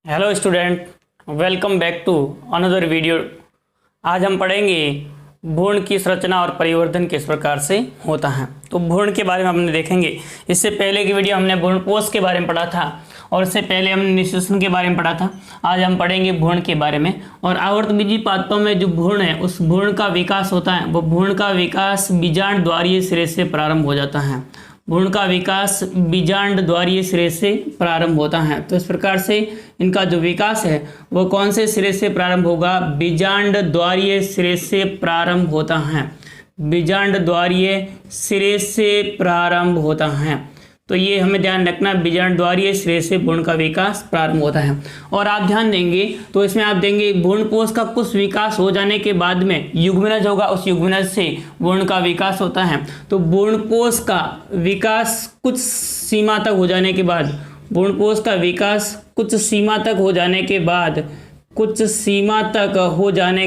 Hello student, welcome back to another video. आज हम पढ़ेंगे भ्रूण की संरचना और परिवर्धन किस प्रकार से होता है। तो भ्रूण के बारे में हमने देखेंगे। इससे पहले की वीडियो हमने भ्रूणपोष के बारे में पढ़ा था और इससे पहले हमने निषेचन के बारे में पढ़ा था। आज हम पढ़ेंगे भ्रूण के बारे में। और आवर्तबीजी पादपों में जो भ्रूण है उस भ्रूण का विकास होता है, वो भ्रूण का विकास बीजांड द्वारीय सिरे से प्रारंभ हो जाता है। भ्रूण का विकास बीजांड द्वारीय सिरे से प्रारंभ होता है। तो इस प्रकार से इनका जो विकास है वो कौन से सिरे से प्रारंभ होगा? बीजांड द्वारीय सिरे से प्रारंभ होता है। बीजांड द्वारीय सिरे से प्रारंभ होता है। तो ये हमें ध्यान रखना, बीजांड द्वारीय सिरे से भ्रूण का विकास प्रारंभ होता है। और आप ध्यान देंगे तो इसमें आप देंगे भ्रूणपोष का कुछ विकास हो जाने के बाद में युग्मनज होगा, उस युग्मनज से भ्रूण का विकास होता है। तो भ्रूणपोष का विकास कुछ सीमा तक हो जाने के बाद, भ्रूणपोष का विकास कुछ सीमा तक हो जाने के बाद, कुछ सीमा तक हो जाने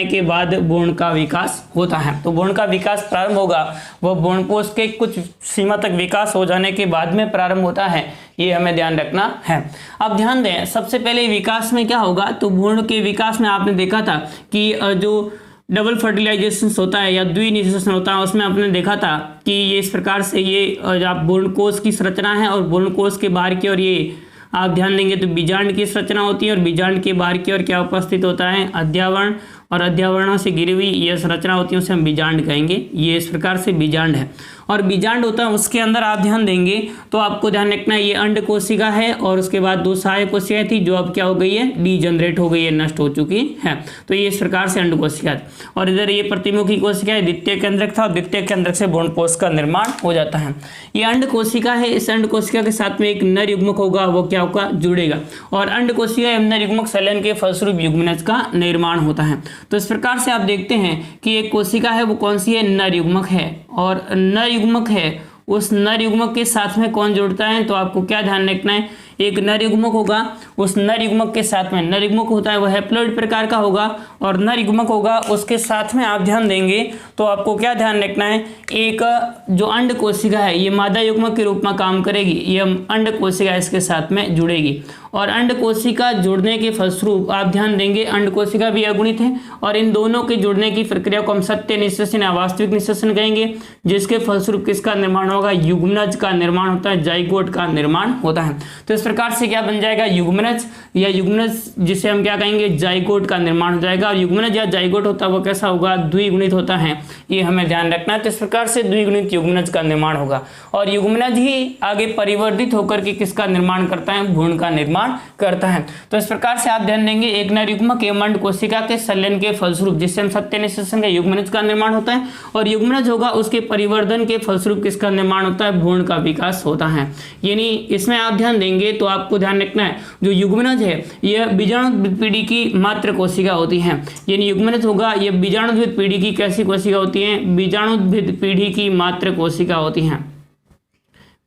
के बाद भ्रूण का विकास होता है। तो भ्रूण का विकास प्रारंभ होगा, वह भ्रूणपोष के कुछ सीमा तक विकास हो जाने के बाद में प्रारंभ होता है। ये हमें ध्यान रखना है। अब ध्यान दें, सबसे पहले विकास में क्या होगा? तो भ्रूण के विकास में आपने देखा था कि जो डबल फर्टिलाइजेशन होता है या द्विनिषेचन होता है, उसमें आपने देखा था कि ये इस प्रकार से ये आप भ्रूणकोश की संरचना है और भ्रूणकोश के बाहर की ओर ये आप ध्यान देंगे तो बीजांड की संरचना होती है और बीजांड के बाहर की ओर क्या उपस्थित होता है? अध्यावरण, और अध्यावरणों से घिरी हुई यह संरचना होती है उसे हम बीजांड कहेंगे। ये इस प्रकार से बीजांड है और बीजांड होता है उसके अंदर आप ध्यान देंगे तो आपको ध्यान रखना है ये अंड कोशिका है और उसके बाद दो सहायक कोशिकाएं थी जो अब क्या हो गई है? डीजनरेट हो गई है, नष्ट हो चुकी है। तो ये इस प्रकार से अंड कोशिका है और इधर ये प्रतिमुखी कोशिका है, द्वितीय केंद्रक था और द्वितीय केंद्रक से भ्रूणपोष का निर्माण हो जाता है। ये अंड कोशिका है, इस अंड कोशिका के साथ में एक नर युग्मक होगा, वो क्या होगा? जुड़ेगा और अंड कोशिका एवं नर युग्मक संलयन के फलस्वरूप युग्मनज का निर्माण होता है। तो इस प्रकार से आप देखते हैं कि एक कोशिका है वो कौन सी है? नर युग्मक है और नर युग्मक है, उस नर युग्मक के साथ में कौन जुड़ता है? तो आपको क्या ध्यान रखना है, एक नर युग्मक होगा, उस नर युग्मक के साथ में नर युग्मक होता है वह हैप्लॉइड प्रकार का होगा और नर युग्मक होगा उसके साथ में आप ध्यान देंगे तो आपको क्या ध्यान रखना है? एक जो अंड कोशिका है ये मादा युग्मक के रूप में काम करेगी, ये अंड कोशिका इसके साथ में जुड़ेगी और अंड कोशिका जुड़ने के फलस्वरूप आप ध्यान देंगे अंड कोशिका भी अगुणित है और इन दोनों के जुड़ने की प्रक्रिया को हम सत्य निषेचन या वास्तविक निषेचन कहेंगे, जिसके फलस्वरूप किसका निर्माण होगा? युग्मनज का निर्माण होता है, जाइगोट का निर्माण होता है। तो इस प्रकार से क्या बन जाएगा? युग्मनज या युग्मनज जिसे हम क्या कहेंगे? जाइगोट का निर्माण हो जाएगा। और युग्मनज या जाइगोट होता है वो कैसा होगा? द्विगुणित होता है, ये हमें ध्यान रखना है। तो इस प्रकार से द्विगुणित युग्मनज का निर्माण होगा और युग्मनज ही आगे परिवर्तित होकर के किसका निर्माण करता है? भ्रूण का निर्माण करता है। तो इस प्रकार से आप ध्यान देंगे एक नर युग्मक एवं अंड कोशिका के संलयन के फलस्वरूप जिससे हम सत्य निषेचन का युग्मनज का निर्माण होता है और युग्मनज होगा उसके परिवर्धन के फलस्वरूप किसका निर्माण होता है? भ्रूण का विकास होता है। यानी इसमें आप ध्यान देंगे तो आपको ध्यान रखना है जो युग्मनज है यह बीजाणुद्वित पीढ़ी की मात्र कोशिका होती है। यानी युग्मनज होगा यह बीजाणुद्वित पीढ़ी की कैसी कोशिका होती है? बीजाणुद्वित पीढ़ी की मात्र कोशिका होती है।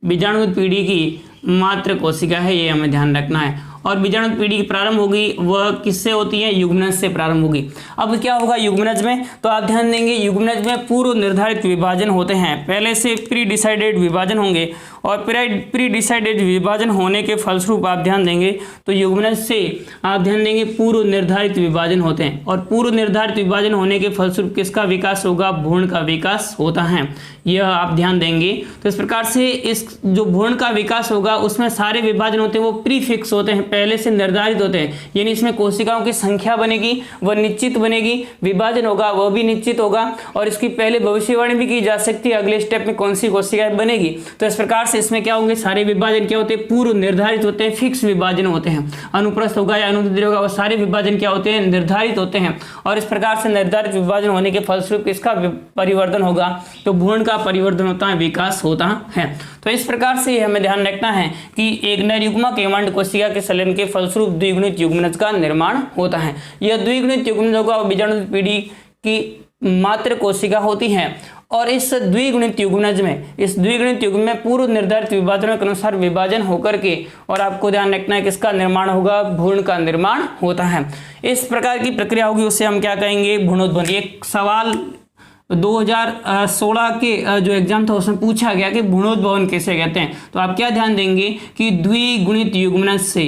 बीजाणुद्वित पीढ़ी की मात्र कोशिका है, ये हमें ध्यान रखना है। और बीजाणु पीढ़ी की प्रारंभ होगी वह किससे होती है? युग्मनज से प्रारंभ होगी। अब क्या होगा युग्मनज में? तो आप ध्यान देंगे युग्मनज में पूर्व निर्धारित विभाजन होते हैं, पहले से प्री डिसाइडेड विभाजन होंगे और प्री डिसाइडेड विभाजन होने के फलस्वरूप आप ध्यान देंगे तो युग्मनज से आप ध्यान देंगे पूर्व निर्धारित विभाजन होते हैं और पूर्व निर्धारित विभाजन होने के फलस्वरूप किसका विकास होगा? भ्रूण का विकास होता है, यह आप ध्यान देंगे। तो इस प्रकार से इस जो भ्रूण का विकास होगा उसमें सारे विभाजन होते हैं वो प्रीफिक्स होते हैं, पहले से निर्धारित होते हैं। यानी इसमें कोशिकाओं की संख्या बनेगी वह निश्चित बनेगी, विभाजन होगा वह भी निश्चित होगा और इसकी पहले भविष्यवाणी भी की जा सकती है अगले स्टेप में कौन सी कोशिकाएं बनेगी। तो इस प्रकार से इसमें क्या होंगे? सारे विभाजन क्या होते हैं? पूर्व निर्धारित होते हैं, फिक्स विभाजन होते हैं। अनुप्रस्थ होगा या अनुदित होगा वो सारे विभाजन क्या होते हैं? निर्धारित होते हैं और इस प्रकार से निर्धारित विभाजन होने के फलस्वरूप इसका परिवर्तन होगा तो भ्रूण का परिवर्तन होता है, विकास होता है। तो इस प्रकार से हमें ध्यान रखना है कि एक नर युग्मक एवं अंड कोशिका के संलयन के फलस्वरूप द्विगुणित युग्मनज का निर्माण होता है। यह द्विगुणित युग्मनज होगा बीजाणुद्वित पीढ़ी की मात्र कोशिका होती है और इस द्विगुणित युग्मनज में पूर्व निर्धारित विभाजनों के अनुसार विभाजन होकर के और आपको ध्यान रखना है किसका निर्माण होगा? भ्रूण का निर्माण होता है। इस प्रकार की प्रक्रिया होगी उसे हम क्या कहेंगे? भ्रूणोद्भवन। एक सवाल 2016 के जो एग्जाम था उसमें पूछा गया कि भ्रूणोद्भवन किसे कहते हैं। तो आप क्या ध्यान देंगे कि द्विगुणित युग्मनज से,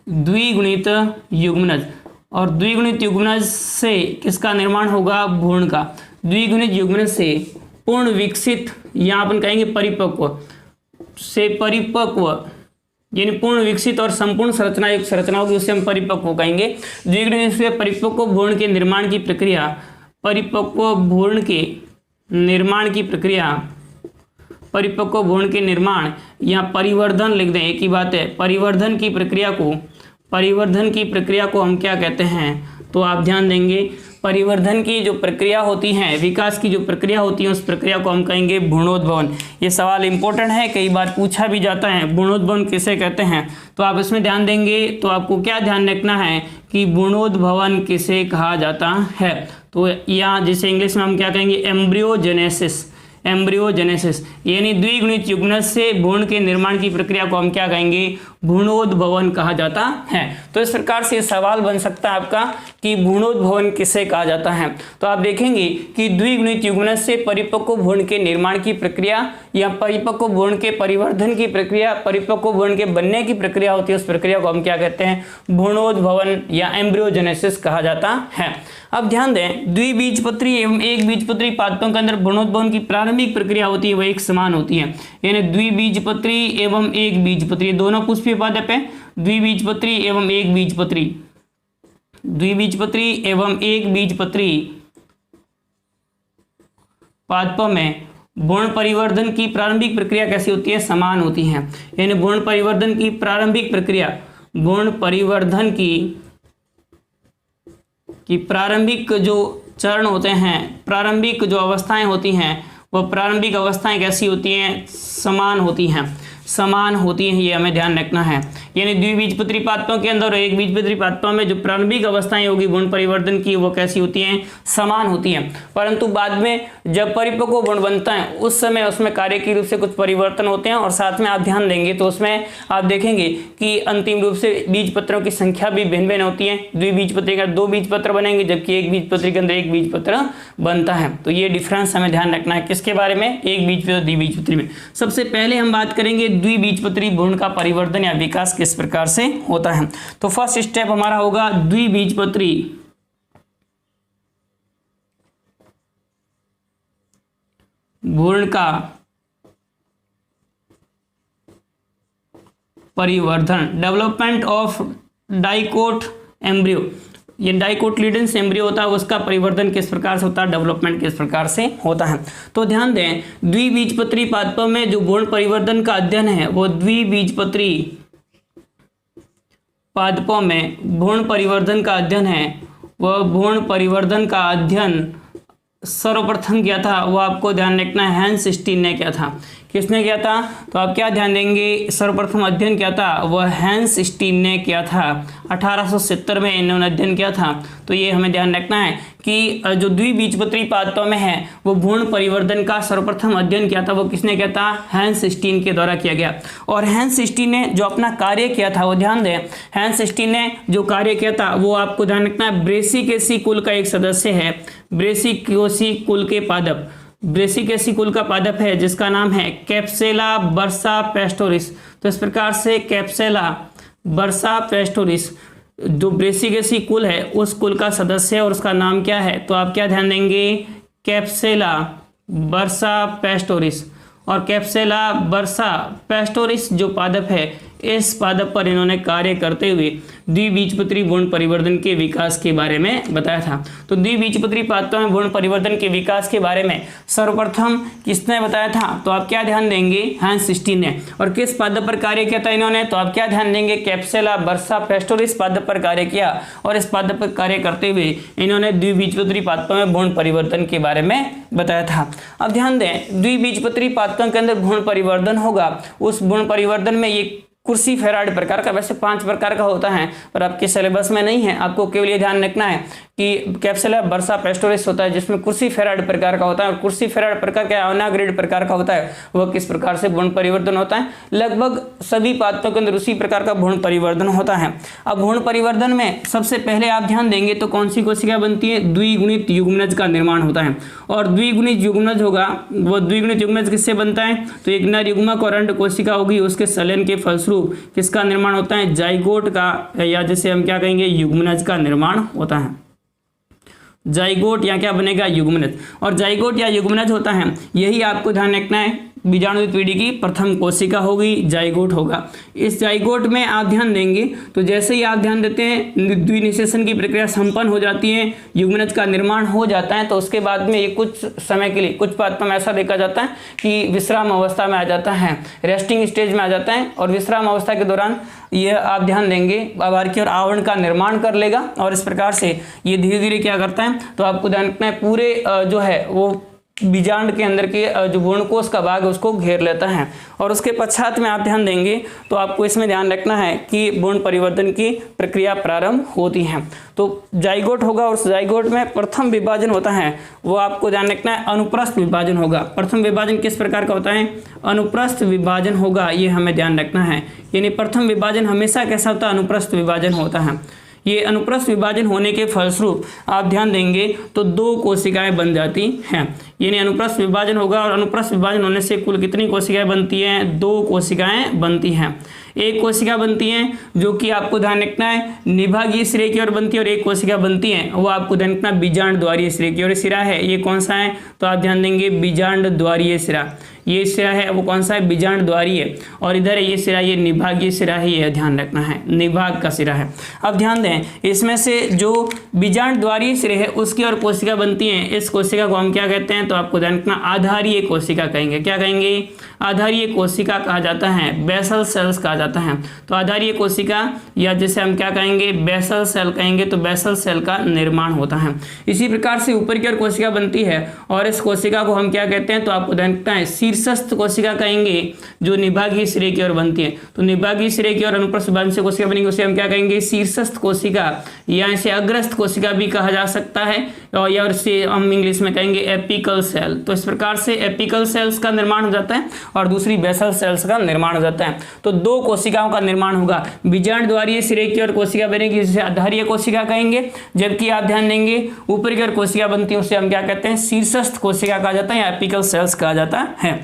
द्विगुणित युग्मनज, और द्विगुणित युग्मनज से किसका निर्माण होगा, भ्रूण का। द्विगुणित युग्मनज से पूर्ण विकसित, यहाँ अपन कहेंगे परिपक्व से परिपक्व, यानी पूर्ण विकसित और संपूर्ण संरचना युक्त संरचना होगी, उससे हम परिपक्व कहेंगे। द्विगुणित से परिपक्व भ्रूण के निर्माण की प्रक्रिया, परिपक्व भ्रूण के निर्माण की प्रक्रिया, परिपक्व भ्रूण के निर्माण या परिवर्धन लिख दें, एक ही बात है। परिवर्धन की प्रक्रिया को हम क्या कहते हैं, तो आप ध्यान देंगे परिवर्धन की जो प्रक्रिया होती है, विकास की जो प्रक्रिया होती है, उस प्रक्रिया को हम कहेंगे भ्रूणोद्भवन। ये सवाल इंपॉर्टेंट है, कई बार पूछा भी जाता है, भ्रूणोद्भवन किसे कहते हैं। तो आप इसमें ध्यान देंगे तो आपको क्या ध्यान रखना है कि भ्रूणोद्भवन किसे कहा जाता है। तो यहाँ जिसे इंग्लिश में हम क्या कहेंगे, एम्ब्रियोजेनेसिस, एम्ब्रियोजेनेसिस, यानी द्विगुणित युग्मनज से भ्रूण के निर्माण की प्रक्रिया को हम क्या कहेंगे, भ्रूणोद्भवन कहा जाता है। तो इस प्रकार से सवाल बन सकता है आपका कि भ्रूणोद्भवन किसे कहा जाता है। तो आप देखेंगे कि द्विगुणित युग्मनज से परिपक्व भ्रूण के निर्माण की प्रक्रिया या परिपक्व भ्रूण के परिवर्धन की प्रक्रिया, परिपक्व भ्रूण के बनने की प्रक्रिया होती है, उस प्रक्रिया को हम क्या कहते हैं, भ्रूणोद्भवन या एम्ब्रियोजेनेसिस कहा जाता है। अब ध्यान दें, द्विबीजपत्री एवं एक बीजपत्री पादपों के अंदर भ्रूणोद्भवन की प्रारंभिक प्रक्रिया होती है, वह एक समान होती है। यानी द्विबीजपत्री एवं एक बीजपत्री दोनों पुष्पीय पादप है। द्विबीजपत्री एवं एक बीजपत्री, द्विबीजपत्री एवं एक बीजपत्री पादपों में भ्रूण परिवर्धन की प्रारंभिक प्रक्रिया कैसी होती है, समान होती है। यानी भ्रूण परिवर्धन की प्रारंभिक प्रक्रिया, भ्रूण परिवर्धन की प्रारंभिक जो चरण होते हैं, प्रारंभिक जो अवस्थाएं होती हैं, वह प्रारंभिक अवस्थाएं कैसी होती हैं, समान होती हैं, समान होती हैं, ये हमें ध्यान रखना है। यानी द्विबीजपत्री पादपों के अंदर और एक बीजपत्री पादपों में जो प्रारंभिक अवस्थाएं होगी भ्रूण परिवर्तन की, वो कैसी होती हैं, समान होती हैं। परंतु बाद में जब परिपक्व भ्रूण बनता है उस समय उसमें कार्य के रूप से कुछ परिवर्तन होते हैं, और साथ में आप ध्यान देंगे तो उसमें आप देखेंगे कि अंतिम रूप से बीजपत्रों की संख्या भी भिन्न भिन्न होती है। द्विबीजपत्री का 2 बीजपत्र बनेंगे, जबकि एक बीजपत्री के अंदर 1 बीजपत्र बनता है। तो ये डिफरेंस हमें ध्यान रखना है, किसके बारे में, एक बीजपत्री और द्विबीजपत्री में। सबसे पहले हम बात करेंगे द्विबीजपत्री भ्रूण का परिवर्धन या विकास किस प्रकार से होता है। तो फर्स्ट स्टेप हमारा होगा द्विबीजपत्री भ्रूण का परिवर्धन, डेवलपमेंट ऑफ डाइकोट एम्ब्रियो। ये डाइकोटिलिडन्स एम्ब्रियो होता है, उसका परिवर्धन किस प्रकार से होता है, डेवलपमेंट किस प्रकार से होता है। तो ध्यान दें, द्विबीजपत्री पादपों में जो भ्रूण परिवर्धन का अध्ययन है, वो द्विबीजपत्री पादपों में भ्रूण परिवर्धन का अध्ययन है, वह भ्रूण परिवर्धन का अध्ययन सर्वप्रथम किया था, वो आपको ध्यान रखना है, हैंस स्टीन ने किया था। किसने किया था, तो आप क्या ध्यान देंगे, सर्वप्रथम अध्ययन किया था वह हैंस स्टीन ने किया था। 1870 में इन्होंने अध्ययन किया था। तो ये हमें ध्यान रखना है कि जो द्विबीजपत्री पादपों में है वो भ्रूण परिवर्धन का सर्वप्रथम अध्ययन किया था, वो किसने किया था, हैंस स्टीन के द्वारा किया गया। और हैंस स्टीन ने जो अपना कार्य किया था, वो ध्यान दें, हैंस स्टीन ने जो कार्य किया था वो आपको ध्यान रखना है, ब्रेसिकेसी कुल का एक सदस्य है। ब्रेसिकोसी कुल के पादप, ब्रेसिकेसी कुल का पादप है जिसका नाम है कैप्सेला बर्सा पेस्टोरिस। तो इस प्रकार से कैप्सेला बर्सा पेस्टोरिस जो ब्रेसिकेसी कुल है उस कुल का सदस्य है, और उसका नाम क्या है, तो आप क्या ध्यान देंगे, कैप्सेला बर्सा पेस्टोरिस। और कैप्सेला बर्सा पेस्टोरिस जो पादप है, इस पादप पर इन्होंने कार्य करते हुए द्विबीजपत्री भ्रूण परिवर्धन के विकास के बारे में बताया था। तो द्विबीजपत्री पादपों में भ्रूण परिवर्तन के विकास के बारे में सर्वप्रथम किसने बताया था, तो आप क्या ध्यान देंगे, हैंस स्टीन ने। और किस पादप पर कार्य किया था इन्होंने, तो आप क्या ध्यान देंगे, कैप्सेला बर्सा पेस्टोरिस पादप पर कार्य किया, और इस पादप पर कार्य करते हुए इन्होंने द्विबीजपत्री पादपों में भ्रूण परिवर्तन के बारे में बताया था। अब ध्यान दें, द्विबीजपत्री पादपों के अंदर भ्रूण परिवर्धन होगा, उस भ्रूण परिवर्तन में ये क्रूसीफेराइड प्रकार का। वैसे 5 प्रकार का होता है पर आपके सिलेबस में नहीं है, आपको केवल ये ध्यान रखना है कि कैप्सुला बर्सा पेस्टोरिस होता है जिसमें क्रूसीफेराइड प्रकार का होता है, और क्रूसीफेराइड प्रकार का अनाग्रेड प्रकार का होता है वह किस प्रकार से भ्रूण परिवर्तन होता है। लगभग सभी पादपों के अंदर उसी प्रकार का भ्रूण परिवर्तन होता है। अब भ्रूण परिवर्तन में सबसे पहले आप ध्यान देंगे तो कौन सी कोशिका बनती है, द्विगुणित युग्मनज का निर्माण होता है। और द्विगुणित युग्मनज होगा, वो द्विगुणित युग्मनज किससे बनता है, तो एक नर युग्मक और अंड कोशिका होगी, उसके संलयन के फलस्वरूप किसका निर्माण होता है, जाइगोट का, या जिसे हम क्या कहेंगे युग्मनज का निर्माण होता है। जाइगोट या क्या बनेगा, युग्मनज। और जाइगोट या युग्मनज होता है, यही आपको ध्यान रखना है, बीजाणु पीढ़ी की प्रथम कोशिका होगी, जाइगोट होगा। इस जाइगोट में आप ध्यान देंगे तो जैसे ही आप ध्यान देते हैं द्विनिषेचन की प्रक्रिया संपन्न हो जाती है, युग्मनज का निर्माण हो जाता है, तो उसके बाद में ये कुछ समय के लिए कुछ पादपों में ऐसा देखा जाता है कि विश्राम अवस्था में आ जाता है, रेस्टिंग स्टेज में आ जाता है, और विश्राम अवस्था के दौरान ये आप ध्यान देंगे अवारकी और आवरण का निर्माण कर लेगा, और इस प्रकार से ये धीरे धीरे क्या करता है, तो आपको ध्यान रखना है पूरे जो है वो बीजांड के अंदर के जो भ्रूणकोश का भाग है उसको घेर लेता है। और उसके पश्चात में आप ध्यान देंगे तो आपको इसमें ध्यान रखना है कि भ्रूण परिवर्तन की प्रक्रिया प्रारंभ होती है। तो जाइगोट होगा और उस जाइगोट में प्रथम विभाजन होता है, वो आपको ध्यान रखना है अनुप्रस्थ विभाजन होगा। प्रथम विभाजन किस प्रकार का होता है, अनुप्रस्थ विभाजन होगा, ये हमें ध्यान रखना है। यानी प्रथम विभाजन हमेशा कैसा होता है, अनुप्रस्थ विभाजन होता है। ये अनुप्रस्थ विभाजन होने के फलस्वरूप आप ध्यान देंगे तो 2 कोशिकाएं बन जाती हैं। यानी अनुप्रस्थ विभाजन होगा और अनुप्रस्थ विभाजन होने से कुल कितनी कोशिकाएं बनती हैं, 2 कोशिकाएं बनती हैं। एक कोशिका बनती है जो कि आपको ध्यान रखना है निभागीय सिरे की ओर बनती है, और एक कोशिका बनती है वो आपको ध्यान रखना बीजांड द्वारीय सिरे की ओर सिरा है। ये कौन सा है, तो आप ध्यान देंगे बीजांड द्वारीय सिरा, ये सिरा है वो कौन सा है, बीजांड द्वारीय, और इधर ये सिरा ये निभागीय सिरा ही है, ध्यान रखना है निभाग का सिरा है। अब ध्यान दें इसमें से जो बीजांड द्वारीय सिरे है उसकी और कोशिका बनती है, इस कोशिका को हम क्या कहते हैं, तो आपको ध्यान रखना आधारीय कोशिका कहेंगे। क्या कहेंगे, आधारीय कोशिका कहा जाता है, बेसल सेल्स कहा जाता है। तो आधारीय कोशिका या जिसे हम क्या कहेंगे, बेसल सेल कहेंगे, तो बेसल सेल का निर्माण होता है। इसी प्रकार से ऊपर की ओर कोशिका बनती है और इस कोशिका को हम क्या कहते हैं, तो आपको ध्यान रखना है शीर्षस्थ कोशिका कहेंगे, जो निभागीय सिरे की ओर बनती है। तो निभागीय सिरे की ओर अनुप्रस्थ विभाजन से कोशिका बनेगी उसे हम क्या कहेंगे, शीर्षस्थ कोशिका, या इसे अग्रस्थ कोशिका भी कहा जा सकता है, और या इसे हम इंग्लिश में कहेंगे एपिकल सेल। तो इस प्रकार से एपिकल सेल्स का निर्माण हो जाता है और दूसरी बेसल सेल्स का निर्माण हो जाता है। तो 2 कोशिकाओं का निर्माण होगा, बीजांड द्वारीय सिरे की ओर कोशिका बनेगी जिसे आधारीय कोशिका कहेंगे, जबकि आप ध्यान देंगे ऊपर की ओर कोशिका बनती है उसे हम क्या कहते हैं, शीर्षस्थ कोशिका कहा जाता है या एपिकल सेल्स कहा जाता है।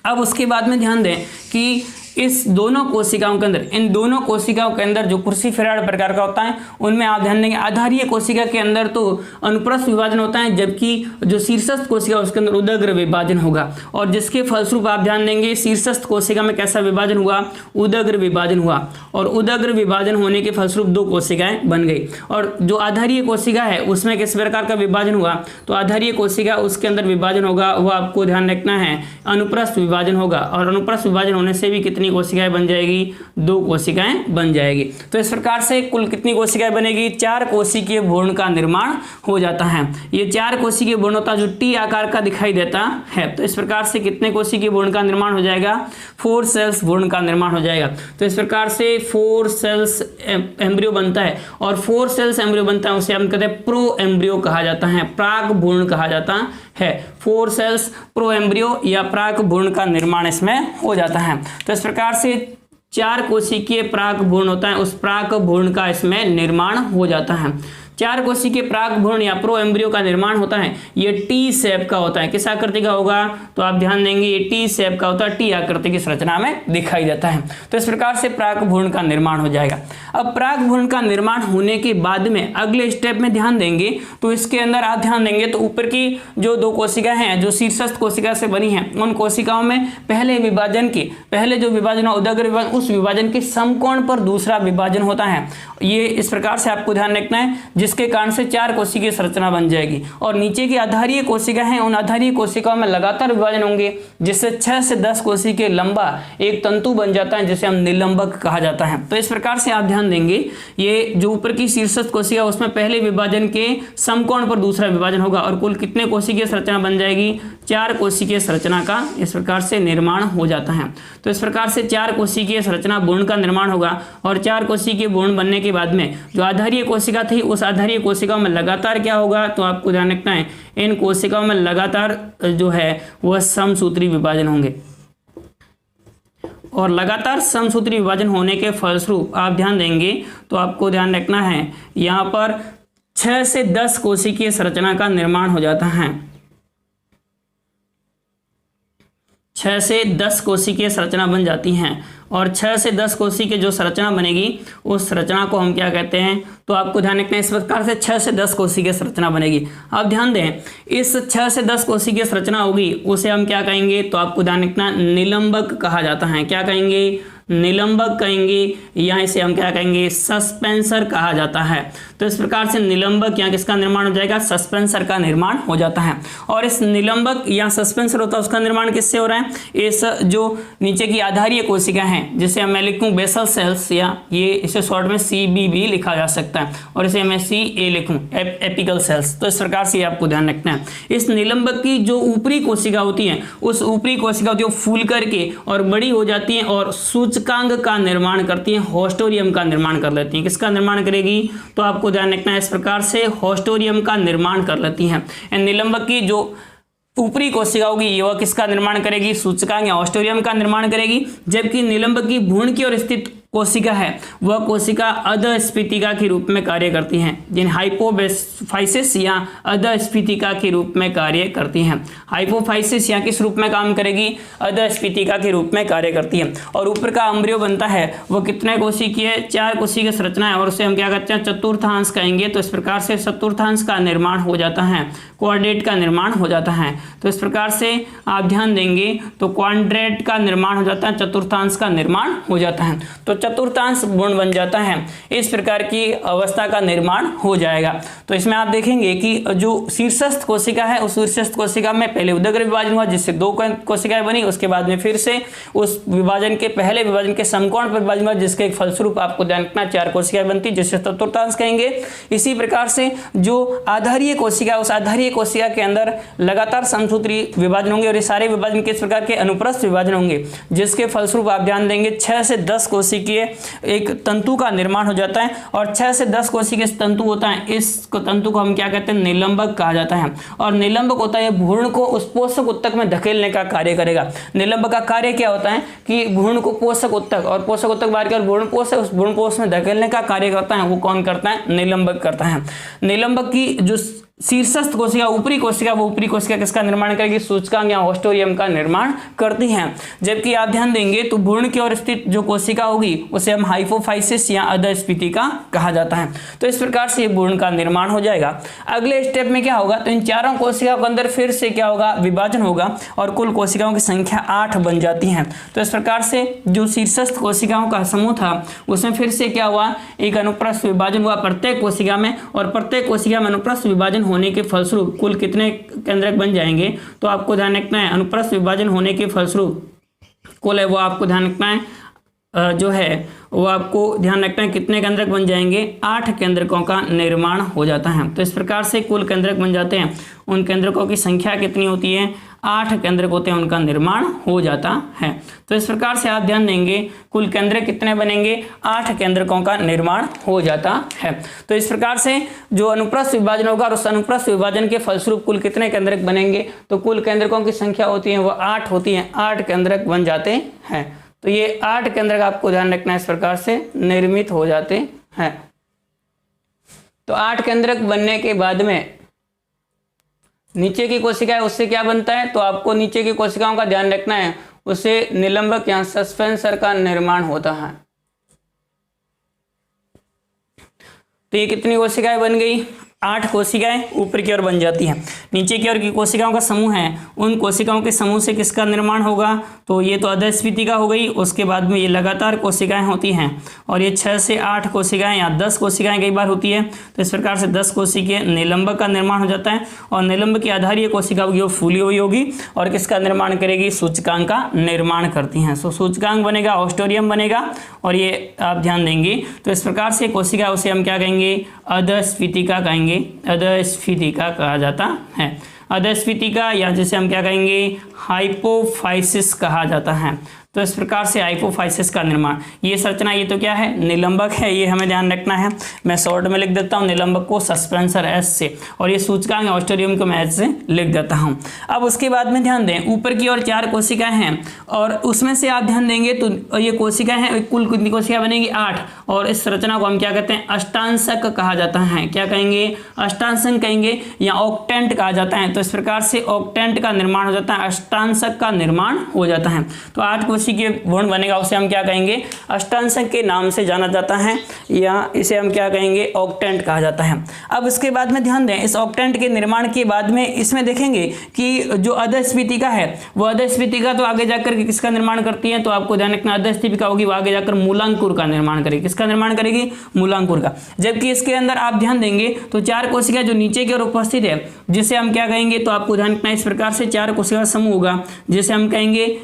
अब उसके बाद में ध्यान दें कि इस दोनों कोशिकाओं के अंदर, इन दोनों कोशिकाओं के अंदर जो क्रूसीफेराइड प्रकार का होता है उनमें आप ध्यान देंगे आधारीय कोशिका के अंदर तो अनुप्रस्थ विभाजन होता है, जबकि जो शीर्षस्थ कोशिका उसके अंदर उदग्र विभाजन होगा, और जिसके फलस्वरूप आप ध्यान देंगे शीर्षस्थ कोशिका में कैसा विभाजन हुआ, उदग्र विभाजन हुआ, और उदग्र विभाजन होने के फलस्वरूप 2 कोशिकाएं बन गई। और जो आधारीय कोशिका है उसमें किस प्रकार का विभाजन हुआ, तो आधारीय कोशिका उसके अंदर विभाजन होगा वो आपको ध्यान रखना है अनुप्रस्थ विभाजन होगा, और अनुप्रस्थ विभाजन होने से भी कितनी कोशिकाएं बन जाएगी, 2 कोशिकाएं बन जाएगी। तो इस प्रकार से कुल कितनी कोशिकाएं बनेगी, 4 कोशिकीय भ्रूण का निर्माण हो जाता है। ये 4 कोशिकीय भ्रूण होता है जो टी आकार का दिखाई देता है। तो इस प्रकार से कितने कोशिकीय भ्रूण का निर्माण हो जाएगा, 4 सेल्स भ्रूण का निर्माण हो जाएगा। तो इस प्रकार से 4 सेल्स एम्ब्रियो बनता है, और 4 सेल्स एम्ब्रियो बनता है उसे हम कहते हैं प्रो एम्ब्रियो कहा जाता है, प्राक भ्रूण कहा जाता है। 4 सेल्स प्रो एम्ब्रियो या प्राक भ्रूण का निर्माण इसमें हो जाता है। तो इस प्रकार से 4 कोशिकीय प्राक भ्रूण होता है, उस प्राक भ्रूण का इसमें निर्माण हो जाता है। 4 कोशिकीय प्राक भ्रूण या प्रो एम्ब्रियो का निर्माण होता है, ये टी शेप का होता है। किस आकृति का होगा, तो आप ध्यान देंगे ये टी शेप का होता है, टी आकृति की संरचना में दिखाई देता है। तो इस प्रकार से प्राक भ्रूण का निर्माण हो जाएगा। अब प्राक भ्रूण का निर्माण होने के बाद में अगले स्टेप में ध्यान देंगे तो इसके अंदर आप ध्यान देंगे तो ऊपर की जो 2 कोशिकाएं हैं जो शीर्षस्थ कोशिका से बनी हैं, उन कोशिकाओं में पहले जो विभाजन उदग्र विभाजन, उस विभाजन के समकोण पर दूसरा विभाजन होता है। ये इस प्रकार से आपको ध्यान रखना है, जिसके कारण से 4 कोशिकीय संरचना बन जाएगी। और नीचे की आधारीय कोशिका हैं, उन आधारीय कोशिकाओं में लगातार विभाजन होंगे, जिससे 6 से 10 कोशिकीय लंबा एक तंतु बन जाता है, जिसे हम निलंबक कहा जाता है। तो इस प्रकार से आप ध्यान देंगे ये जो ऊपर की शीर्षस्थ कोशिका उसमें पहले विभाजन के समकोण पर दूसरा विभाजन होगा, और कुल कितने कोशिकीय संरचना बन जाएगी, 4 कोशिकीय संरचना का इस प्रकार से निर्माण हो जाता है। तो इस प्रकार से 4 कोशिकीय संरचना भ्रूण का निर्माण होगा और 4 कोशिकीय भ्रूण बनने के बाद में जो आधारीय कोशिका थी उस आधारीय कोशिकाओं में लगातार क्या होगा, तो आपको ध्यान रखना है इन कोशिकाओं में लगातार जो है वह समसूत्री विभाजन होंगे और लगातार समसूत्री विभाजन होने के फलस्वरूप आप ध्यान देंगे तो आपको ध्यान रखना है यहाँ पर 6 से 10 कोशिकीय संरचना का निर्माण हो जाता है। 6 से 10 कोशिकीय संरचना बन जाती हैं और 6 से 10 कोशिकीय जो संरचना बनेगी उस संरचना को हम क्या कहते हैं, तो आपको ध्यान रखना है इस प्रकार से 6 से 10 कोशिकीय संरचना बनेगी। आप ध्यान दें इस 6 से 10 कोशिकीय संरचना होगी उसे हम क्या कहेंगे, तो आपको ध्यान रखना निलंबक कहा जाता है। क्या कहेंगे, निलंबक कहेंगे या इसे हम क्या कहेंगे, सस्पेंसर कहा जाता है। तो इस प्रकार से निलंबक या किसका निर्माण हो जाएगा, सस्पेंसर का निर्माण हो जाता है। और इस निलंबक या सस्पेंसर होता है उसका निर्माण किससे हो रहा है, इस जो नीचे की आधारीय कोशिका है जिसे मैं लिखूं बेसल सेल्स या ये इसे शॉर्ट में CB भी लिखा जा सकता है और इसे मैं CA लिखूं एपिकल सेल्स। तो इस प्रकार से आपको ध्यान रखना है इस निलंबक की जो ऊपरी कोशिका होती है उस ऊपरी कोशिका जो फूल करके और बड़ी हो जाती है और सूचकांक का निर्माण करती है, होस्टोरियम का निर्माण कर लेती है। किसका निर्माण करेगी, तो आपको ध्यान रखना है इस प्रकार से होस्टोरियम का निर्माण कर लेती है। निलंबक की जो ऊपरी कोशिका होगी वह किसका निर्माण करेगी, सूचकांक या ऑस्टोरियम का निर्माण करेगी। जबकि निलंबक की भ्रूण की ओर स्थित कोशिका है वह कोशिका अधस्फीतिका के रूप में कार्य करती हैं, जिन हाइपोफाइसिस या अधस्फीतिका के रूप में कार्य करती हैं। हाइपोफाइसिस या किस रूप में काम करेगी, अधस्फीतिका के रूप में कार्य करती है। और ऊपर का एम्ब्रियो बनता है वो कितने कोशिकीय है, 4 कोशिकीय संरचना है और उसे हम क्या कहते हैं, चतुर्थांश कहेंगे। तो इस प्रकार से चतुर्थांश का निर्माण हो जाता है, क्वाड्रेट का निर्माण हो जाता है। तो इस प्रकार से आप ध्यान देंगे तो क्वाड्रेट का निर्माण हो जाता है, चतुर्थांश का निर्माण हो जाता है। तो चतुर्थांश भ्रूण बन जाता है, इस प्रकार की अवस्था का निर्माण हो जाएगा। तो इसमें आप देखेंगे कि जो शीर्षस्थ कोशिका है उस शीर्षस्थ कोशिका में पहले उदग्र विभाजन हुआ जिससे 2 कोशिकाएं बनी, उसके बाद में फिर से उस विभाजन के पहले विभाजन के समकोण पर विभाजन हुआ जिसके फलस्वरूप आपको ध्यान रखना 4 कोशिकाएं बनती जिससे चतुर्थांश कहेंगे। इसी प्रकार से जो आधारीय कोशिका उस आधारीय कोशिका के अंदर लगातार समसूत्री विभाजन होंगे और ये सारे विभाजन किस प्रकार के, अनुप्रस्थ विभाजन होंगे जिसके फलस्वरूप आप ध्यान देंगे 6 से 10 कोशिकीय एक तंतु का निर्माण हो जाता है। और 6 से 10 कोशिकीय तंतु होता है, इस तंतु को हम क्या कहते हैं, निलंबक कहा जाता है। और निलंबक होता है भ्रूण को उस पोषक उत्तक में धकेलने का कार्य करेगा। निलंबक का कार्य क्या होता है कि भ्रूण को पोषक उत्तक और पोषक उत्तक बाहर कर भ्रूण पोष उस भ्रूण पोष में धकेलने का कार्य करता है, वो कौन करता है, निलंबक करता है। निलंबक की जो शीर्षस्थ कोशिका ऊपरी कोशिका वो ऊपरी कोशिका किसका निर्माण करेगी, सूचकांक या ऑस्टोरियम का निर्माण करती हैं। जबकि आप ध्यान देंगे तो भ्रूण की ओर स्थित जो कोशिका होगी उसे हम हाइपोफाइसिस या अधस्फीतिका कहा जाता है। तो इस प्रकार से भ्रूण का निर्माण हो जाएगा। अगले स्टेप में क्या होगा, तो इन चारों कोशिकाओं के अंदर फिर से क्या होगा, विभाजन होगा और कुल कोशिकाओं की संख्या 8 बन जाती है। तो इस प्रकार से जो शीर्षस्थ कोशिकाओं का समूह था उसमें फिर से क्या हुआ, एक अनुप्रस्थ विभाजन हुआ प्रत्येक कोशिका में और प्रत्येक कोशिका में अनुप्रस्थ विभाजन होने के फलस्वरूप कुल कितने केंद्रक बन जाएंगे, तो आपको ध्यान रखना है अनुप्रस्थ विभाजन होने के फलस्वरूप कुल है वो आपको ध्यान रखना है जो है वो आपको ध्यान रखना है कितने केंद्रक बन जाएंगे, 8 केंद्रकों का निर्माण हो जाता है। तो इस प्रकार से कुल केंद्रक बन जाते हैं, उन केंद्रकों की संख्या कितनी होती है, 8 केंद्रक होते हैं, उनका निर्माण हो जाता है। तो इस प्रकार से आप ध्यान देंगे कुल केंद्रक कितने बनेंगे, 8 केंद्रकों का निर्माण हो जाता है। तो इस प्रकार से जो अनुप्रस्थ विभाजन होगा और उस अनुप्रस्थ विभाजन के फलस्वरूप कुल कितने केंद्रक बनेंगे, तो कुल केंद्रकों की संख्या होती है वो 8 होती है, 8 केंद्रक बन जाते हैं। तो ये 8 केंद्रक आपको ध्यान रखना है इस प्रकार से निर्मित हो जाते हैं। तो 8 केंद्रक बनने के बाद में नीचे की कोशिका है उससे क्या बनता है, तो आपको नीचे की कोशिकाओं का ध्यान रखना है, उससे निलंबक या सस्पेंसर का निर्माण होता है। तो ये कितनी कोशिकाएं बन गई, 8 कोशिकाएं ऊपर की ओर बन जाती हैं। नीचे की ओर की कोशिकाओं का समूह है, उन कोशिकाओं के समूह से किसका निर्माण होगा, तो ये तो अधस्फीतिका हो गई। उसके बाद में ये लगातार कोशिकाएं होती हैं और ये 6 से 8 कोशिकाएं या 10 कोशिकाएं कई बार होती है। तो इस प्रकार से 10 कोशिकीय निलंबक का निर्माण हो जाता है और निलंबक की आधारीय कोशिका होगी वो फूली हुई होगी और किसका निर्माण करेगी, सूचकांक का निर्माण करती हैं। सो सूचकांक बनेगा, ऑस्टोरियम बनेगा और ये आप ध्यान देंगे। तो इस प्रकार से कोशिका उसे हम क्या कहेंगे, अधस्फीतिका कहेंगे, अधस्फीतिका कहा जाता है। अदस्फीतिका या जिसे हम क्या कहेंगे हाइपोफाइसिस कहा जाता है। तो इस प्रकार से हाइपोफाइसिस का निर्माण, ये संरचना ये तो क्या है निलंबक है, ये हमें ध्यान रखना है। मैं शॉर्ट में लिख देता हूँ निलंबक को सस्पेंसर एस से, और ये सूचकांक ऑस्टेरियम को मैं एच से लिख देता हूँ। अब उसके बाद में ध्यान दें ऊपर की ओर 4 कोशिकाएं हैं और उसमें से आप ध्यान देंगे तो ये कोशिकाएं हैं, कुल कितनी कोशिकाएं बनेगी 8, और इस संरचना को हम क्या कहते हैं अष्टांशक कहा जाता है। क्या कहेंगे अष्टांशक कहेंगे या ऑक्टेंट कहा जाता है। तो इस प्रकार से ऑक्टेंट का निर्माण हो जाता है, अष्टांशक का निर्माण हो जाता है। तो 8 कोशिकीय भ्रूण बनेगा उसे हम क्या कहेंगे अष्टांशक के नाम से जाना जाता है, या इसे हम क्या कहेंगे ऑक्टेंट कहा जाता है। अब उसके बाद में ध्यान दें इस ऑक्टेंट के निर्माण के बाद में इसमें देखेंगे कि जो अदस्फीतिका है वो अदस्फीतिका तो आगे जाकर के किसका निर्माण करती है, तो आपको ध्यान रखना अदस्फीतिका होगी वो आगे जाकर मूलांकुर का निर्माण करेगी। किसका निर्माण करेगी मूलांकुर का। जबकि इसके अंदर आप ध्यान देंगे तो 4 कोशिकाएं जो नीचे की ओर उपस्थित है जिसे हम क्या कहेंगे, तो आपको ध्यान रखना इस प्रकार से 4 कोशिका समूह होगा जिसे हम कहेंगे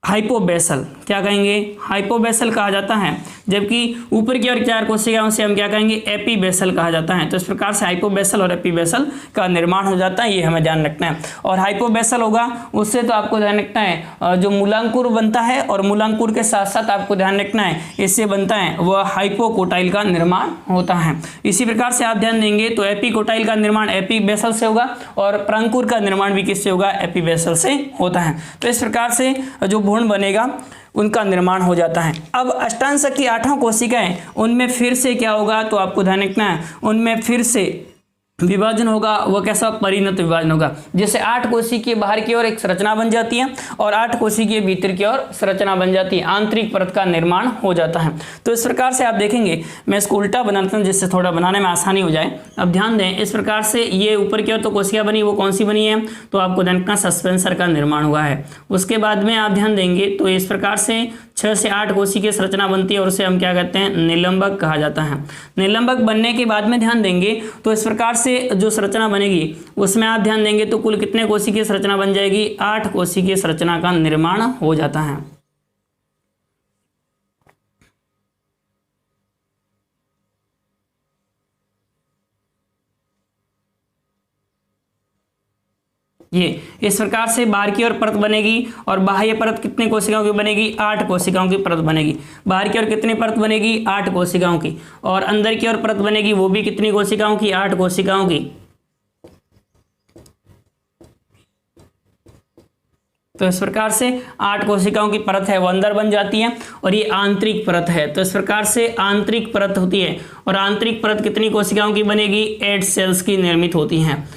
हाइपोबेसल। क्या कहेंगे हाइपोबेसल कहा जाता है। जबकि ऊपर की ओर 4 कोशिकाओं से हम क्या कहेंगे एपीबेसल कहा जाता है। तो इस प्रकार से हाइपोबेसल और एपीबेसल का निर्माण हो जाता है, ये हमें ध्यान रखना है। और हाइपोबेसल होगा उससे तो आपको ध्यान रखना है जो मूलांकुर बनता है, और मूलांकुर के साथ साथ आपको ध्यान रखना है इससे बनता है वह हाइपोकोटाइल का निर्माण होता है। इसी प्रकार से आप ध्यान देंगे तो एपीकोटाइल का निर्माण एपीबेसल से होगा और प्रांकुर का निर्माण भी किससे होगा एपीबेसल से होता है। तो इस प्रकार से जो भ्रूण बनेगा उनका निर्माण हो जाता है। अब अष्टांशक की 8 कोशिकाएं उनमें फिर से क्या होगा, तो आपको ध्यान रखना है उनमें फिर से विभाजन होगा, वह कैसा परिणत विभाजन होगा। जैसे 8 कोशिकीय बाहर की ओर एक संरचना बन जाती है और 8 कोशिकीय भीतर की ओर संरचना बन जाती है, आंतरिक परत का निर्माण हो जाता है। तो इस प्रकार से आप देखेंगे, मैं इसको उल्टा बनाता हूं जिससे थोड़ा बनाने में आसानी हो जाए। अब ध्यान दें इस प्रकार से ये ऊपर की ओर तो कोशिका बनी, वो कौन सी बनी है, तो आपको ध्यान रखना सस्पेंसर का निर्माण हुआ है। उसके बाद में आप ध्यान देंगे तो इस प्रकार से 6 से 8 कोशिकीय संरचना बनती है और उसे हम क्या कहते हैं निलंबक कहा जाता है। निलंबक बनने के बाद में ध्यान देंगे तो इस प्रकार से जो संरचना बनेगी उसमें आप ध्यान देंगे तो कुल कितने कोशिकीय संरचना बन जाएगी 8 कोशिकीय संरचना का निर्माण हो जाता है। ये इस प्रकार से बाहर की ओर परत बनेगी और बाह्य परत कितनी कोशिकाओं की बनेगी 8 कोशिकाओं की परत बनेगी। बाहर की ओर कितनी परत बनेगी 8 कोशिकाओं की, और अंदर की ओर परत बनेगी वो भी कितनी कोशिकाओं की 8 कोशिकाओं की। तो इस प्रकार से 8 कोशिकाओं की परत है वो अंदर बन जाती है और ये आंतरिक परत है। तो इस प्रकार से आंतरिक परत होती है और आंतरिक परत कितनी कोशिकाओं की बनेगी 8 सेल्स की निर्मित होती हैं।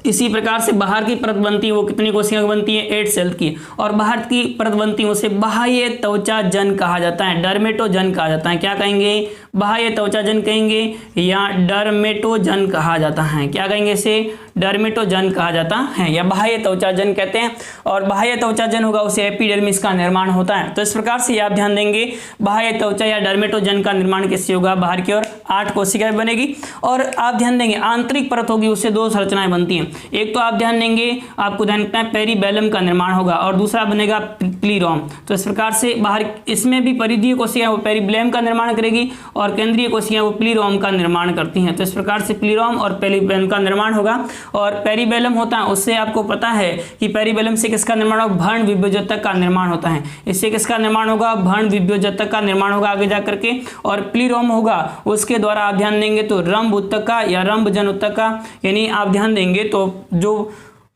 इसी प्रकार से बाहर की परत बनती है वो कितनी कोशिकाओं की बनती है 8 सेल की, और बाहर की परत बनती है उसे बाह्य त्वचा जन कहा जाता है, डर्मेटोजन कहा जाता है। क्या कहेंगे बाह्य त्वचा जन कहेंगे या डर्मेटोजन कहा जाता है। क्या कहेंगे इसे डर्मेटोजन कहा जाता है या बाह्य त्वचाजन कहते हैं। और बाह्य त्वचाजन होगा उसे एपिडर्मिस का निर्माण होता है। तो इस प्रकार से आप ध्यान देंगे बाह्य त्वचा या डर्मेटोजन का निर्माण किससे होगा बाहर की ओर 8 कोशिकाएं बनेगी। और आप ध्यान देंगे आंतरिक परत होगी उससे 2 संरचनाएं बनती हैं। एक तो आप ध्यान देंगे आपको ध्यान रखना है पेरीबेलम का निर्माण होगा और दूसरा बनेगा प्लीरोम। तो इस प्रकार से बाहर इसमें भी परिधीय कोशिकाएं वो पेरीबेलम का निर्माण करेगी और केंद्रीय कोशिकाएं वो प्लीरोम का निर्माण करती हैं। तो इस प्रकार से प्लीरोम और पेरीबेलम का निर्माण होगा। और पेरीबेलम होता है उससे आपको पता है कि पेरीबेलम से किसका निर्माण होगा भ्रूण विभ्योजक का निर्माण होता है। इससे किसका निर्माण होगा भ्रूण विभ्योजक का निर्माण होगा आगे जाकर के। और प्लीरोम होगा उसके द्वारा आप ध्यान देंगे तो रंभ उत्तका या रंभ जन उत्तका, यानी आप ध्यान देंगे तो जो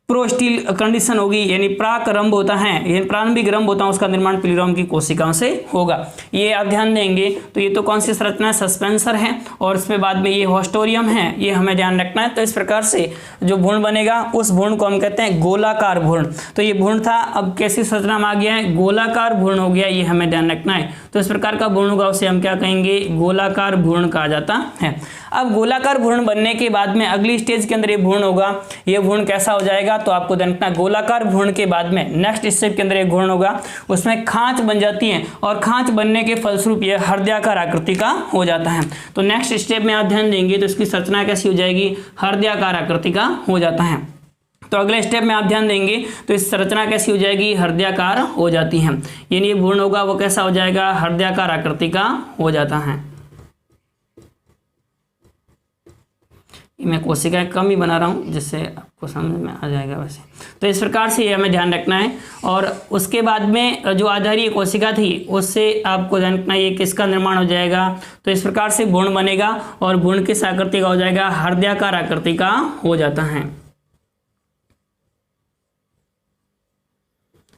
प्रोस्टिल कंडीशन होगी यानी प्राक रंभ होता है यानी प्रारंभिक रंभ होता है उसका निर्माण प्लीरोम की कोशिकाओं से होगा। ये आप ध्यान देंगे तो ये तो कौन सी संरचना है सस्पेंसर है और इसके बाद में ये होस्टोरियम है, ये हमें ध्यान रखना है। तो इस प्रकार से जो भ्रूण बनेगा उस भ्रूण को हम कहते हैं गोलाकार भ्रूण। तो ये भ्रूण था अब कैसी संरचना में आ गया है गोलाकार भ्रूण हो गया, ये हमें ध्यान रखना है। तो इस प्रकार का भ्रूण होगा उसे हम क्या कहेंगे गोलाकार भ्रूण कहा जाता है। अब गोलाकार भ्रूण बनने के बाद में अगली स्टेज के अंदर ये भ्रूण होगा, ये भ्रूण कैसा हो जाएगा तो आपको ध्यान रखना गोलाकार भ्रूण के बाद में नेक्स्ट स्टेप के अंदर एक भ्रूण होगा उसमें खांच बन जाती है और खांच बनने के फलस्वरूप यह हृदयाकार आकृति का हो जाता है। तो नेक्स्ट स्टेप में आप ध्यान देंगे तो इसकी संरचना कैसी हो जाएगी हृदयाकार आकृति का हो जाता है। तो अगले स्टेप में आप ध्यान देंगे तो इस संरचना कैसी हो जाएगी हृदयाकार हो जाती है, यानी ये भ्रूण होगा वो कैसा हो जाएगा हृदयाकार आकृति का हो जाता है। मैं कोशिकाएं कम ही बना रहा हूँ जिससे आपको समझ में आ जाएगा। वैसे तो इस प्रकार से ये हमें ध्यान रखना है। और उसके बाद में जो आधारीय कोशिका थी उससे आपको ध्यान रखना है ये किसका निर्माण हो जाएगा, तो इस प्रकार से भ्रूण बनेगा और भ्रूण किस आकृति का हो जाएगा, हृदयाकार आकृति का हो जाता है।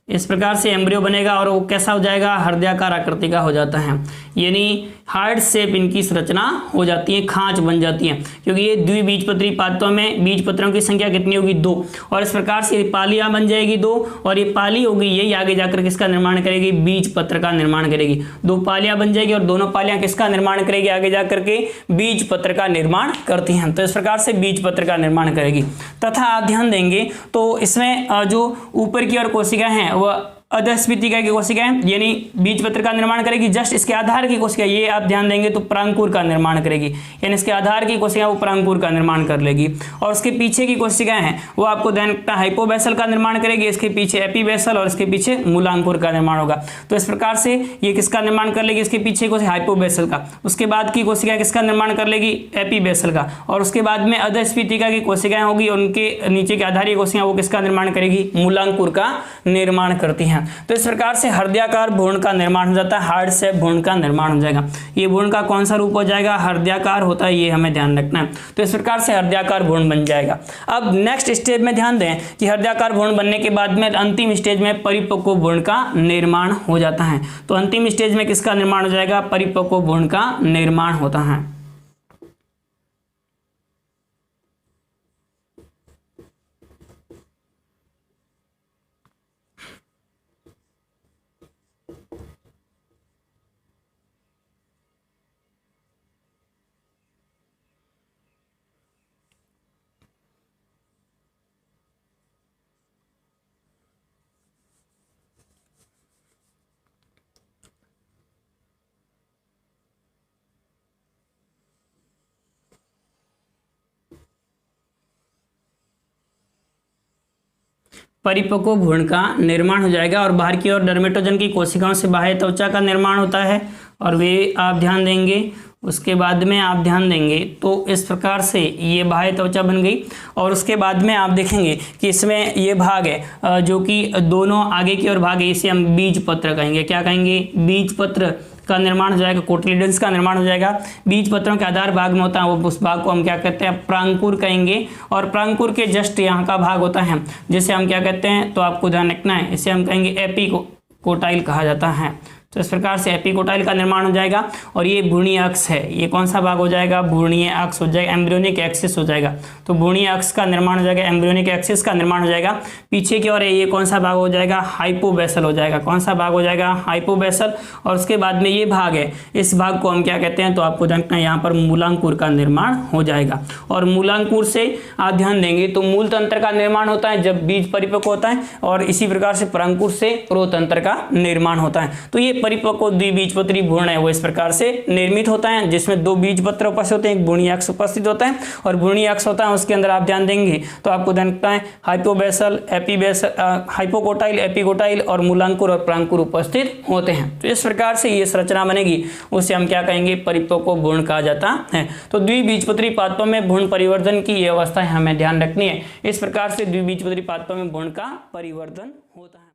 इस प्रकार से एम्ब्रियो बनेगा और वो कैसा हो जाएगा, हृदयाकार आकृति का हो जाता है, यानी हार्ट शेप इनकी संरचना हो जाती है, खांच बन जाती है, क्योंकि ये द्विबीजपत्री पात्रों में बीज पत्रों की संख्या कितनी होगी, 2। और इस प्रकार से पालियां बन जाएगी 2 और ये पाली होगी, यही आगे जाकर किसका निर्माण करेगी, बीज पत्र का निर्माण करेगी। 2 पालियां बन जाएगी और दोनों पालियां किसका निर्माण करेगी, आगे जाकर के बीज पत्र का निर्माण करती हैं। तो इस प्रकार से बीज पत्र का निर्माण करेगी। तथा आप ध्यान देंगे तो इसमें जो ऊपर की ओर कोशिका है वह अधस्फीतिका की कोशिका है, यानी बीज पत्र का निर्माण करेगी। जस्ट इसके आधार की कोशिका, ये आप ध्यान देंगे तो परांकुर का निर्माण करेगी, यानी इसके आधार की कोशिका वो परांकुर का निर्माण कर लेगी। और उसके पीछे की कोशिकाएं हैं वो आपको ध्यान रखना हाइपोबैसल का निर्माण करेगी, इसके पीछे एपीबैसल और इसके पीछे मूलांकुर का निर्माण होगा। तो इस प्रकार से ये किसका निर्माण कर लेगी, इसके पीछे कोशिका हाइपोबैसल का, उसके बाद की कोशिका किसका निर्माण कर लेगी, एपीबैसल का, और उसके बाद में अधस्फीतिका की कोशिकाएं होगी, उनके नीचे की आधारीय कोशिकाएं वो किसका निर्माण करेगी, मूलांकुर का निर्माण करती हैं। तो इस प्रकार से हृदयाकार भ्रूण का निर्माण हो जाता है, हार्ट शेप भ्रूण का निर्माण हो जाएगा। ये भ्रूण का कौन सा रूप हो जाएगा, हृदयाकार होता है, ये हमें ध्यान रखना है। तो इस प्रकार से हृदयाकार भ्रूण बन जाएगा। अब नेक्स्ट स्टेज में ध्यान दें कि हृदयाकार भ्रूण बनने के बाद में अंतिम स्टेज में परिपक्व भ्रूण का निर्माण हो जाता है। तो अंतिम स्टेज में किसका निर्माण हो जाएगा, परिपक्व भ्रूण का निर्माण होता है। परिपक्व भ्रूण का निर्माण हो जाएगा और बाहर की ओर डर्मेटोजन की कोशिकाओं से बाह्य त्वचा का निर्माण होता है, और वे आप ध्यान देंगे उसके बाद में आप ध्यान देंगे तो इस प्रकार से ये बाह्य त्वचा बन गई। और उसके बाद में आप देखेंगे कि इसमें ये भाग है जो कि दोनों आगे की ओर भाग है, इसे हम बीज पत्र कहेंगे। क्या कहेंगे, बीज पत्र का निर्माण हो जाएगा, कोटिलिडन्स का निर्माण हो जाएगा। बीज पत्रों के आधार भाग में होता है वो, उस भाग को हम क्या कहते हैं, प्रांकुर कहेंगे। और प्रांकुर के जस्ट यहाँ का भाग होता है जिसे हम क्या कहते हैं, तो आपको ध्यान रखना है, इसे हम कहेंगे एपिकोटाइल कहा जाता है। तो इस प्रकार से एपिकोटाइल का निर्माण हो जाएगा। और ये भ्रूणीय अक्ष है, ये कौन सा भाग हो जाएगा, भ्रूणीय अक्ष हो जाएगा, एम्ब्रियोनिक एक्सिस हो जाएगा। तो भ्रूणीय अक्ष का निर्माण हो जाएगा, एम्ब्रियोनिक एक्सिस का निर्माण हो जाएगा। पीछे की ओर ये कौन सा भाग हो जाएगा, हाइपोबैसल हो जाएगा। कौन सा भाग हो जाएगा, हाइपोबैसल। और उसके बाद में ये भाग है, इस भाग को हम क्या कहते हैं, तो आपको जानना है यहाँ पर मूलांकुर का निर्माण हो जाएगा। और मूलांकुर से आप ध्यान देंगे तो मूल तंत्र का निर्माण होता है जब बीज परिपक्व होता है, और इसी प्रकार से परांकुर से प्रोतंत्र का निर्माण होता है। तो ये परिपक्व द्विबीजपत्री भ्रूण है वो इस प्रकार से निर्मित होता है, जिसमें 2 बीज पत्र उपस्थित होते हैं, एक भ्रूणीय अक्ष उपस्थित होता है। और भ्रूणीय अक्ष होता है उसके अंदर आप ध्यान देंगे तो आपको ध्यान रखना है हाइपोबैसल, एपीबैसल, हाइपोकोटाइल, एपिकोटाइल और मूलांकुर और प्रांकुर उपस्थित होते हैं। तो इस प्रकार से ये संरचना बनेगी, उसे हम क्या कहेंगे, परिपक्व भ्रूण कहा जाता है। तो द्विबीजपत्री पात्रों में भ्रूण परिवर्तन की ये अवस्था हमें ध्यान रखनी है। इस प्रकार से द्विबीजपत्री पात्रों में भ्रूण का परिवर्तन होता है।